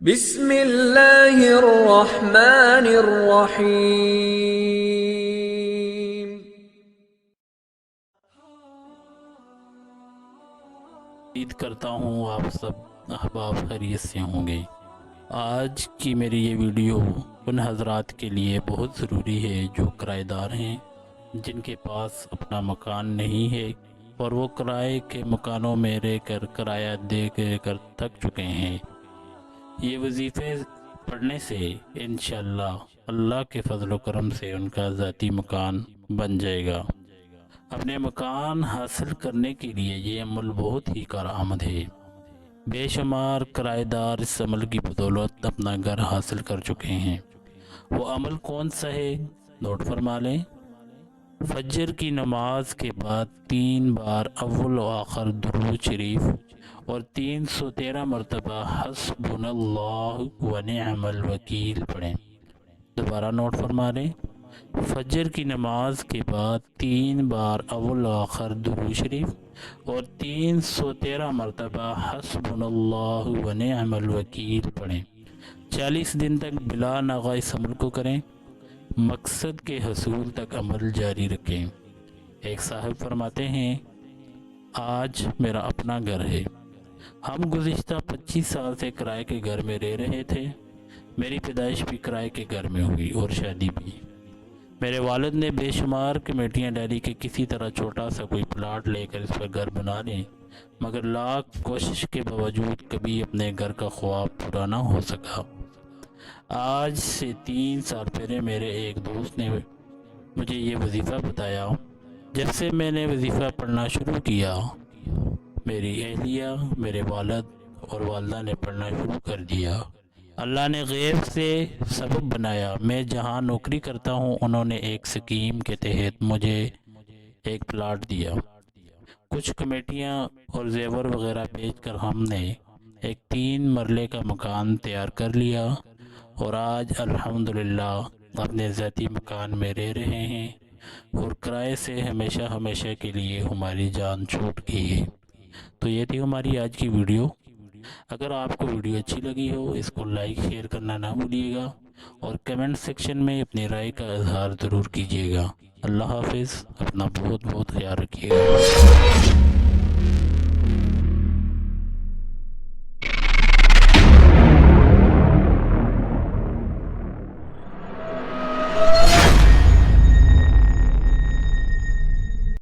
بسم اللہ الرحمن الرحیم۔ امید کرتا ہوں آپ سب احباب خیریت سے ہوں گے۔ آج کی میری یہ ویڈیو ان حضرات کے لیے بہت ضروری ہے جو کرایہ دار ہیں، جن کے پاس اپنا مکان نہیں ہے اور وہ کرائے کے مکانوں میں رہ کر کرایہ دے کر تھک چکے ہیں۔ یہ وظیفے پڑھنے سے انشاءاللہ اللہ کے فضل و کرم سے ان کا ذاتی مکان بن جائے گا۔ اپنے مکان حاصل کرنے کے لیے یہ عمل بہت ہی کارآمد ہے۔ بے شمار کرایہ دار اس عمل کی بدولت اپنا گھر حاصل کر چکے ہیں۔ وہ عمل کون سا ہے؟ نوٹ فرما لیں۔ فجر کی نماز کے بعد 3 بار اول و آخر درود شریف اور 313 مرتبہ حسبنا اللہ و نعم الوکیل پڑھیں۔ دوبارہ نوٹ فرما لیں۔ فجر کی نماز کے بعد 3 بار اول و آخر درود شریف اور 313 مرتبہ حسبنا اللہ و نعم الوکیل پڑھیں۔ 40 دن تک بلا ناغہ اس عمل کو کریں، مقصد کے حصول تک عمل جاری رکھیں۔ ایک صاحب فرماتے ہیں، آج میرا اپنا گھر ہے۔ ہم گزشتہ 25 سال سے کرائے کے گھر میں رہ رہے تھے۔ میری پیدائش بھی کرائے کے گھر میں ہوئی اور شادی بھی۔ میرے والد نے بے شمار کمیٹیاں ڈالی کہ کسی طرح چھوٹا سا کوئی پلاٹ لے کر اس پر گھر بنا لیں، مگر لاکھ کوشش کے باوجود کبھی اپنے گھر کا خواب پورا نہ ہو سکا۔ آج سے 3 سال پہلے میرے ایک دوست نے مجھے یہ وظیفہ بتایا۔ جب سے میں نے وظیفہ پڑھنا شروع کیا، میری اہلیہ، میرے والد اور والدہ نے پڑھنا شروع کر دیا۔ اللہ نے غیب سے سبب بنایا۔ میں جہاں نوکری کرتا ہوں، انہوں نے ایک سکیم کے تحت مجھے ایک پلاٹ دیا۔ کچھ کمیٹیاں اور زیور وغیرہ بیچ کر ہم نے ایک 3 مرلے کا مکان تیار کر لیا اور آج الحمدللہ اپنے ذاتی مکان میں رہ رہے ہیں اور کرائے سے ہمیشہ کے لیے ہماری جان چھوٹ گئی ہے۔ تو یہ تھی ہماری آج کی ویڈیو۔ اگر آپ کو ویڈیو اچھی لگی ہو، اس کو لائک شیئر کرنا نہ بھولیے گا اور کمنٹ سیکشن میں اپنی رائے کا اظہار ضرور کیجیے گا۔ اللہ حافظ۔ اپنا بہت خیال رکھیے گا۔